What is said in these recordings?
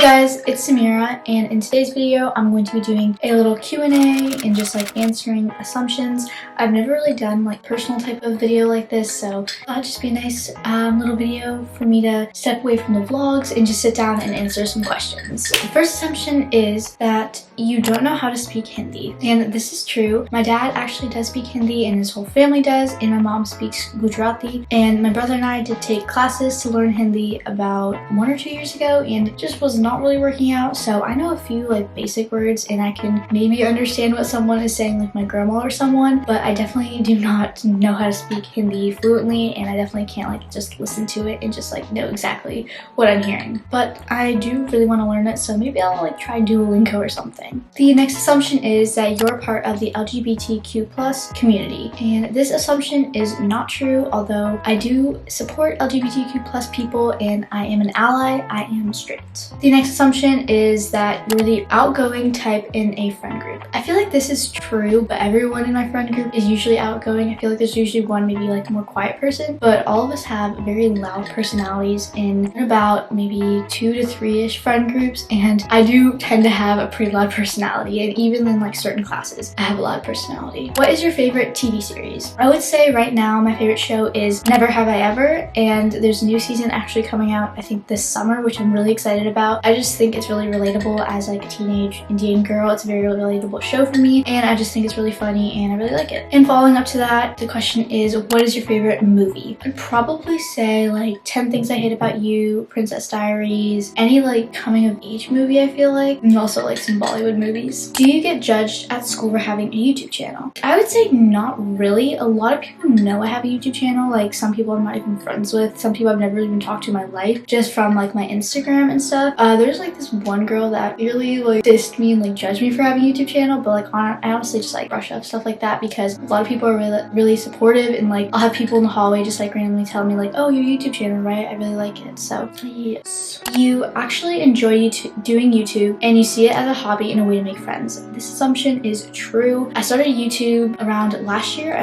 guys, it's Samira, and in today's video I'm going to be doing a little Q&A and just like answering assumptions. I've never really done like personal type of video like this, so that'll just be a nice little video for me to step away from the vlogs and just sit down and answer some questions. The first assumption is that you don't know how to speak Hindi, and this is true. My dad actually does speak Hindi and his whole family does, and my mom speaks Gujarati, and my brother and I did take classes to learn Hindi about 1 or 2 years ago, and it just was not really working out. So I know a few like basic words and I can maybe understand what someone is saying, like my grandma or someone, but I definitely do not know how to speak Hindi fluently, and I definitely can't like just listen to it and just like know exactly what I'm hearing. But I do really want to learn it, so maybe I'll like try Duolingo or something. The next assumption is that you're part of the LGBTQ plus community, and this assumption is not true, although I do support LGBTQ plus people and I am an ally. I am straight. The next assumption is that you're the outgoing type in a friend group. I feel like this is true, but everyone in my friend group is usually outgoing. I feel like there's usually one maybe like more quiet person, but all of us have very loud personalities in about maybe 2 to 3-ish friend groups, and I do tend to have a pretty loud personality, and even in like certain classes I have a loud personality. What is your favorite TV series? I would say right now my favorite show is Never Have I Ever, and there's a new season actually coming out I think this summer, which I'm really excited about. I just think it's really relatable as like a teenage Indian girl. It's a very relatable show for me, and I just think it's really funny and I really like it. And following up to that, the question is, what is your favorite movie? I'd probably say like 10 Things I Hate About You, Princess Diaries, any like coming of age movie I feel like, and also like some Bollywood movies. Do you get judged at school for having a YouTube channel? I would say not really. A lot of people know I have a YouTube channel. Like some people I'm not even friends with, some people I've never even talked to in my life, just from like my Instagram and stuff. There's like this one girl that really like dissed me and like judged me for having a YouTube channel, but like I honestly just like brush off stuff like that because a lot of people are really supportive, and like I'll have people in the hallway just like randomly tell me like, oh, your YouTube channel, right? I really like it. So yes. You actually enjoy doing YouTube and you see it as a hobby and a way to make friends. This assumption is true. I started YouTube around last year.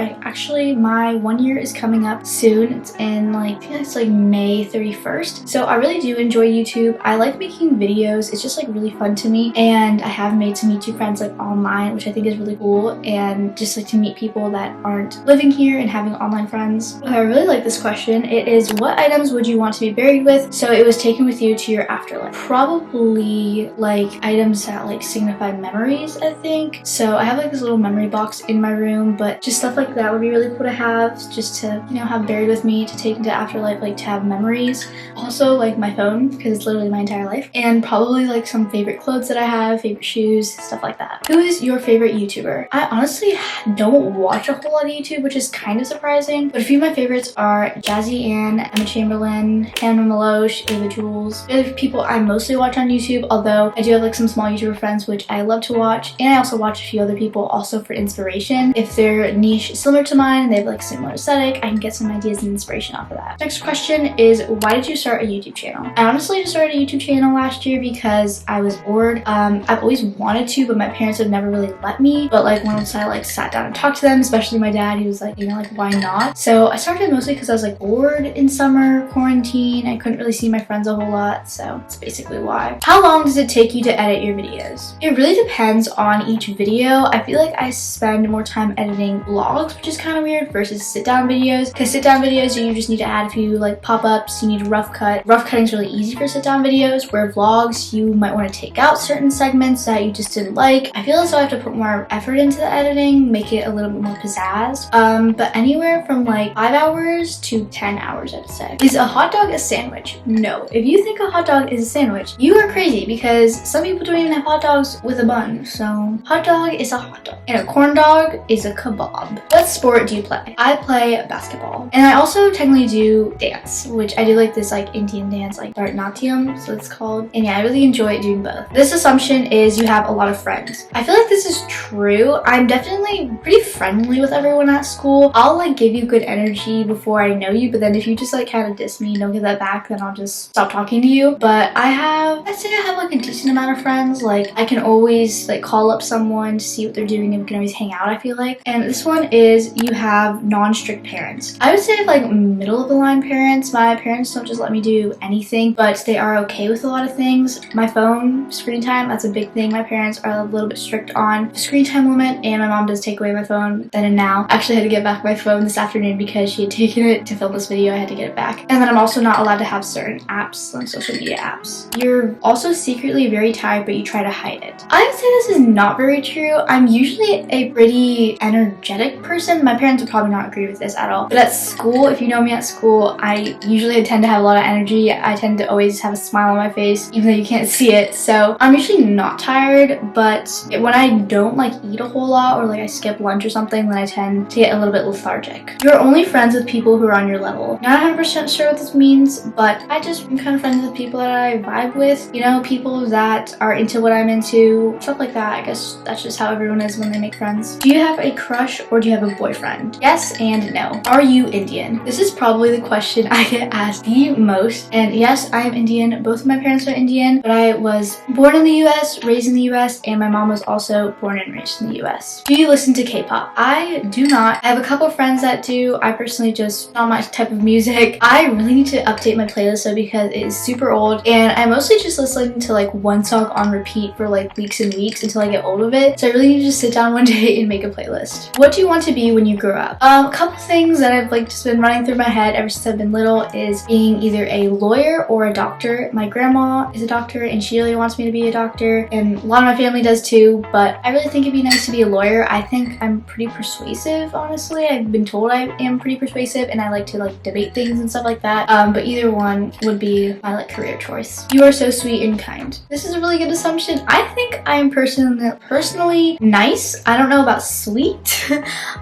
My 1 year is coming up soon. It's in like, I think it's like May 31st. So I really do enjoy YouTube. I like making videos. It's just like really fun to me, and I have made some YouTube friends like online, which I think is really cool, and just like to meet people that aren't living here and having online friends. I really like this question. It is, what items would you want to be buried with so it was taken with you to your afterlife? Probably like items that like signify memories, I think. So I have like this little memory box in my room, but just stuff like that would be really cool to have, just to, you know, have buried with me to take into afterlife, like to have memories. Also like my phone, because it's literally my entire life, and probably like some favorite clothes that I have, favorite shoes, stuff like that. Who is your favorite YouTuber? I honestly don't watch a whole lot of YouTube, which is kind of surprising, but a few of my favorites are Jazzy Ann, Emma Chamberlain, Hannah Maloche, Ava Jules. The other people I mostly watch on YouTube, although I do have like some small YouTuber friends which I love to watch, and I also watch a few other people also for inspiration. If their niche is similar to mine and they have like similar aesthetic, I can get some ideas and inspiration off of that. Next question is, why did you start a YouTube channel? I honestly just started a YouTube channel last year because I was bored. I've always wanted to, but my parents have never really let me. But like once I like sat down and talked to them, especially my dad, he was like, you know, like why not? So I started mostly because I was like bored in summer quarantine. I couldn't really see my friends a whole lot, so that's basically why. How long does it take you to edit your videos? It really depends on each video. I feel like I spend more time editing vlogs, which is kind of weird, versus sit down videos, because sit down videos you just need to add a few like pop-ups, you need a rough cut. Rough cutting is really easy for sit down videos, where vlogs you might want to take out certain segments that you just didn't like. I feel as though I have to put more effort into the editing, make it a little bit more pizzazz. But anywhere from like 5 hours to 10 hours, I'd say. Is a hot dog a sandwich? No. If you think a hot dog is a sandwich, you are crazy, because some people don't even have hot dogs with a bun. So hot dog is a hot dog, and a corn dog is a kebab. What sport do you play? I play basketball, and I also technically do dance, which I do like this like Indian dance, like Bharatanatyam, so it's called. And yeah, I really enjoy doing both. This assumption is you have a lot of friends. I feel like this is true. I'm definitely pretty friendly with everyone at school. I'll like give you good energy before I know you, but then if you just like kind of diss me, don't give that back, then I'll just stop talking to you. But I'd say I have like like a decent amount of friends. Like I can always like call up someone to see what they're doing and we can always hang out, I feel like. And this one is you have non-strict parents. I would say like middle of the line parents. My parents don't just let me do anything, but they are okay with a lot of things. My phone screen time, that's a big thing. My parents are a little bit strict on the screen time limit, and my mom does take away my phone then and now. I actually had to get back my phone this afternoon because she had taken it to film this video. I had to get it back. And then I'm also not allowed to have certain apps, like social media apps. You're also secretly very tired, but you try to hide it. I would say this is not very true. I'm usually a pretty energetic person. My parents would probably not agree with this at all. But at school, if you know me at school, I usually tend to have a lot of energy. I tend to always have a smile on my face, even though you can't see it. So I'm usually not tired, but when I don't like eat a whole lot or like I skip lunch or something, then I tend to get a little bit lethargic. You're only friends with people who are on your level. Not 100% sure what this means, but I just am kind of friends with people that I vibe with. You know, people that are into what I'm into, stuff like that. I guess that's just how everyone is when they make friends. Do you have a crush or do you have a boyfriend? Yes and no. Are you Indian? This is probably the question I get asked the most. And yes, I am Indian. Both of my parents are Indian, but I was born in the US, raised in the US, and my mom was also born and raised in the US. Do you listen to K-pop? I do not. I have a couple friends that do. I personally just not my type of music. I really need to update my playlist though because it is super old, and I mostly just listen to like one song on repeat for like weeks and weeks until I get old of it. So I really need to just sit down one day and make a playlist. What do you want to be when you grow up? A couple things that I've like just been running through my head ever since I've been little is being either a lawyer or a doctor. My grandma is a doctor and she really wants me to be a doctor, and a lot of my family does too, but I really think it'd be nice to be a lawyer. I think I'm pretty persuasive, honestly. I've been told I am pretty persuasive and I like to like debate things and stuff like that, but either one would be my like career choice. You are so sweet and kind. This is a really good assumption. I think I am personally nice. I don't know about sweet.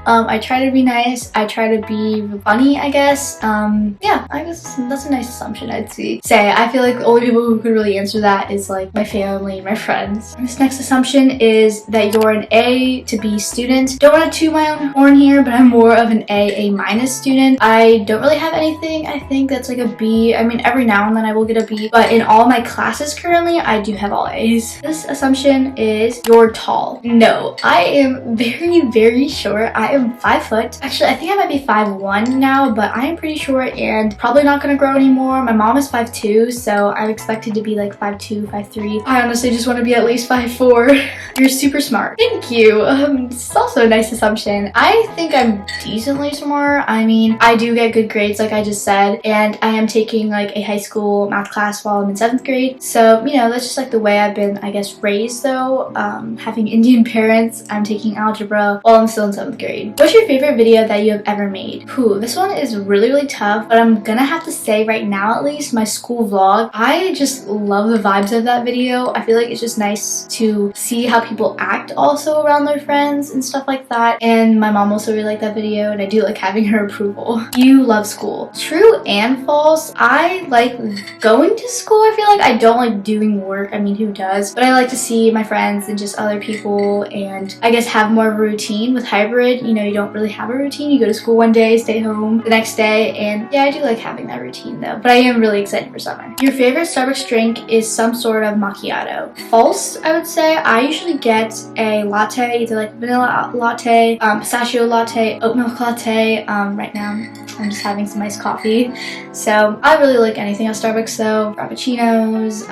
I try to be nice. I try to be funny, I guess. Yeah, I guess that's a nice assumption, I'd say. I feel like the only people who could really answer that is like my family and my friends. This next assumption is that you're an A to B student. Don't want to toot my own horn here, but I'm more of an A minus student. I don't really have anything I think that's like a B. I mean, every now and then I will get a B, but in all my classes currently, I do have all A's. This assumption is you're tall. No, I am very short. I am 5 foot. Actually, I think I might be 5'1" now, but I am pretty short and probably not gonna grow anymore. My mom is 5'2", so I'm expected to be like 5'2", 5'3". I honestly just want to be at least 5'4". You're super smart. Thank you. It's also a nice assumption. I think I'm decently smart. I mean, I do get good grades like I just said, and I am taking like a high school math class while I'm in 7th grade. So, you know, that's just like the way I've been, I guess, raised though. Having Indian parents, I'm taking algebra while I'm still in 7th grade. What's your favorite video that you have ever made? This one is really tough, but I'm gonna have to say right now at least my school vlog. I just love the vibes of that video. I feel like it's just nice to see how people act also around their friends and stuff like that. And my mom also really liked that video, and I do like having her approval. You love school. True and false. I like going to school. I feel like I don't like doing work. I mean, who does? But I like to see my friends and just other people, and I guess have more of a routine. With hybrid, you know, you don't really have a routine. You go to school one day, stay home the next day, and yeah, I do like having that routine though. But I am really excited for summer. Your favorite Starbucks drink is some sort of macchiato. False, I would say. I usually get a latte, either like vanilla latte, pistachio latte, oat milk latte. Right now I'm just having some iced coffee. So I really like anything at Starbucks though. Frappuccinos.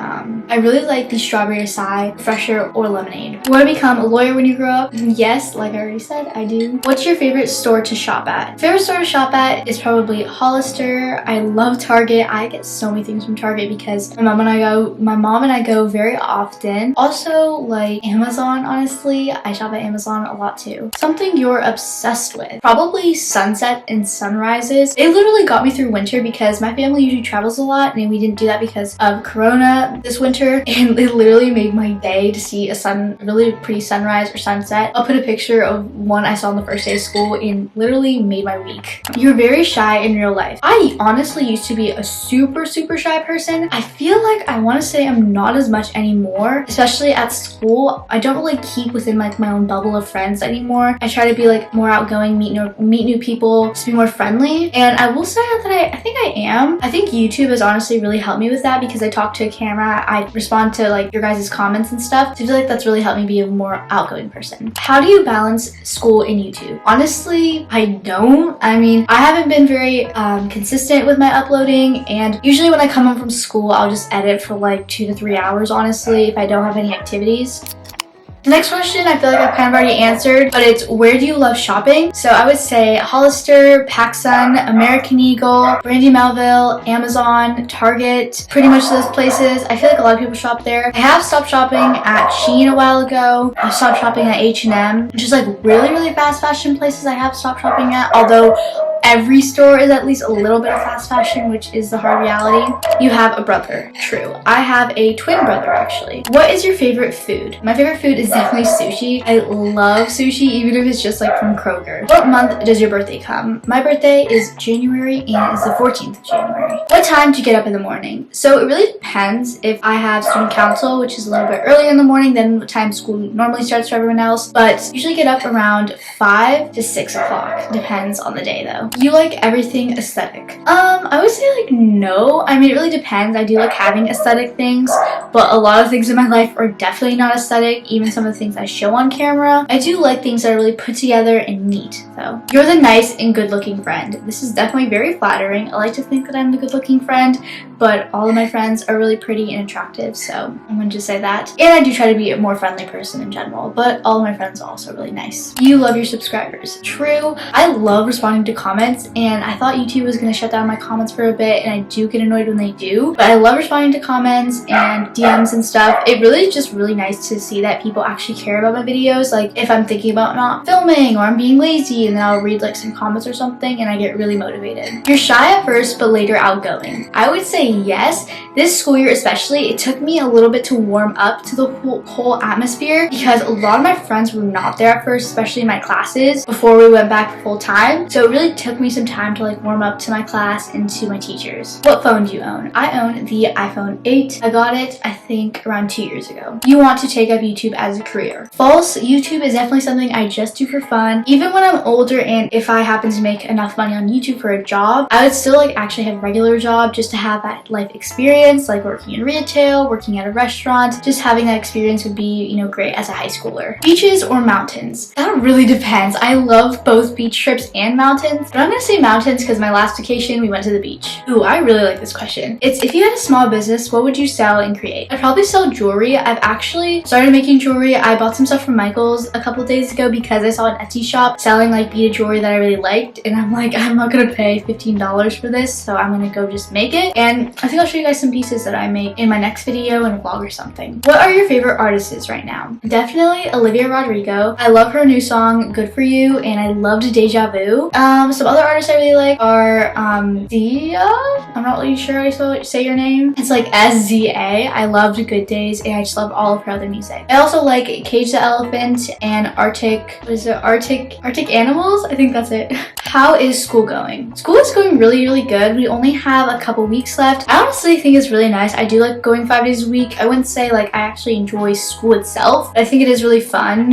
I really like the strawberry acai, fresher, or lemonade. You want to become a lawyer when you grow up? Yes, like I already said, I do. What's your favorite store to shop at? Favorite store to shop at is probably Hollister. I love Target. I get so many things from Target because my mom and I go very often. Also like Amazon, honestly. I shop at Amazon a lot too. Something you're obsessed with. Probably sunset and sunrises. They literally got me through winter because my family usually travels a lot and we didn't do that because of Corona this winter, and it literally made my day to see a really pretty sunrise or sunset. I'll put a picture of one I saw on the first day of school and literally made my week. You're very shy in real life. I honestly used to be a super shy person. I feel like I want to say I'm not as much anymore, especially at school. I don't really keep within like my own bubble of friends anymore. I try to be like more outgoing, meet new people, just be more friendly. me. And I will say that I think I am. I think YouTube has honestly really helped me with that because I talk to a camera. I respond to like your guys' comments and stuff. So I feel like that's really helped me be a more outgoing person. How do you balance school and YouTube? Honestly, I don't. I mean, I haven't been very consistent with my uploading, and usually when I come home from school, I'll just edit for like 2 to 3 hours, honestly, if I don't have any activities. The next question I feel like I've kind of already answered, but it's where do you love shopping? So I would say Hollister, PacSun, American Eagle, Brandy Melville, Amazon, Target, pretty much those places. I feel like a lot of people shop there. I have stopped shopping at Shein a while ago. I stopped shopping at H&M, which is like really fast fashion places I have stopped shopping at, although every store is at least a little bit of fast fashion, which is the hard reality. You have a brother. True. I have a twin brother, actually. What is your favorite food? My favorite food is definitely sushi. I love sushi, even if it's just like from Kroger. What month does your birthday come? My birthday is January, and it's the 14th of January. What time do you get up in the morning? So it really depends. If I have student council, which is a little bit earlier in the morning than the time school normally starts for everyone else, but usually get up around 5 to 6 o'clock. Depends on the day though. You like everything aesthetic? I would say like no. I mean, it really depends. I do like having aesthetic things, but a lot of things in my life are definitely not aesthetic. Even some of the things I show on camera. I do like things that are really put together and neat though. You're the nice and good looking friend. This is definitely very flattering. I like to think that I'm the good looking friend, but all of my friends are really pretty and attractive, so I'm going to just say that. And I do try to be a more friendly person in general, but all of my friends are also really nice. You love your subscribers. True. I love responding to comments, and I thought YouTube was going to shut down my comments for a bit, and I do get annoyed when they do, but I love responding to comments and DMs and stuff. It really is just really nice to see that people actually care about my videos. Like if I'm thinking about not filming or I'm being lazy, and then I'll read like some comments or something and I get really motivated. You're shy at first but later outgoing. I would say yes. This school year especially, it took me a little bit to warm up to the whole atmosphere because a lot of my friends were not there at first, especially in my classes before we went back full time. So it really took me some time to like warm up to my class and to my teachers. What phone do you own? I own the iPhone 8. I got it I think around 2 years ago. You want to take up YouTube as a career? False. YouTube is definitely something I just do for fun. Even when I'm older and if I happen to make enough money on YouTube for a job, I would still like actually have a regular job just to have that life experience, like working in retail, working at a restaurant. Just having that experience would be, you know, great as a high schooler. Beaches or mountains? That really depends. I love both beach trips and mountains, but I'm gonna say mountains because my last vacation we went to the beach. Ooh, I really like this question. It's if you had a small business, what would you sell and create? I'd probably sell jewelry. I've actually started making jewelry. I bought some stuff from Michael's a couple days ago because I saw an Etsy shop selling like beaded jewelry that I really liked, and I'm like, I'm not gonna pay $15 for this, so I'm gonna go just make it. And I think I'll show you guys some pieces that I make in my next video in a vlog or something. What are your favorite artists right now? Definitely Olivia Rodrigo. I love her new song Good For You, and I loved Deja Vu. Some other artists I really like are Dia. I'm not really sure how you say your name. It's like SZA. I loved Good Days, and I just love all of her other music. I also like Cage the Elephant and Arctic Animals? I think that's it. How is school going? School is going really good. We only have a couple weeks left. I honestly think it's really nice. I do like going 5 days a week. I wouldn't say like I actually enjoy school itself, but I think it is really fun,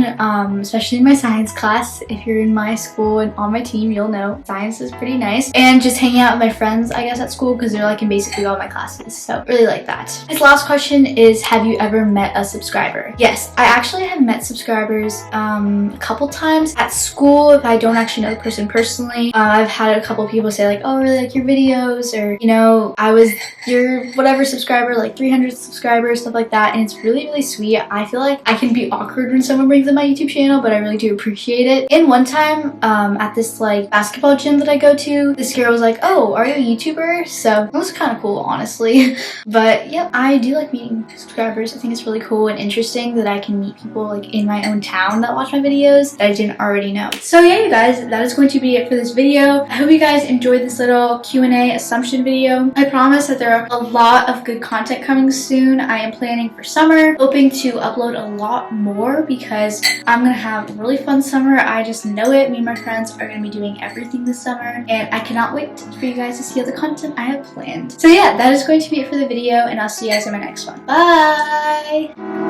especially in my science class. If you're in my school and on my team, you'll know science is pretty nice. And just hanging out with my friends, I guess, at school because they're like in basically all my classes. So really like that. This last question is, have you ever met a subscriber? Yes, I actually have met subscribers a couple times at school. If I don't actually know the person personally, I've had a couple people say like, oh, I really like your videos, or you know, I was your whatever subscriber, like 300 subscribers, stuff like that. And it's really sweet. I feel like I can be awkward when someone brings up my YouTube channel, but I really do appreciate it. And one time at this like basketball gym that I go to, this girl was like, oh, are you a YouTuber? So it was kind of cool, honestly. But yep, I do like meeting subscribers. I think it's really cool and interesting that I can meet people like in my own town that watch my videos that I didn't already know. So yeah, you guys, that is going to be it for this video. I hope you guys enjoyed this little Q&A assumption video. I promise that there are a lot of good content coming soon. I am planning for summer, hoping to upload a lot more because I'm gonna have a really fun summer. I just know it. Me and my friends are gonna be doing everything this summer, and I cannot wait for you guys to see all the content I have planned. So yeah, that is going to be it for the video, and I'll see you guys in my next one. Bye!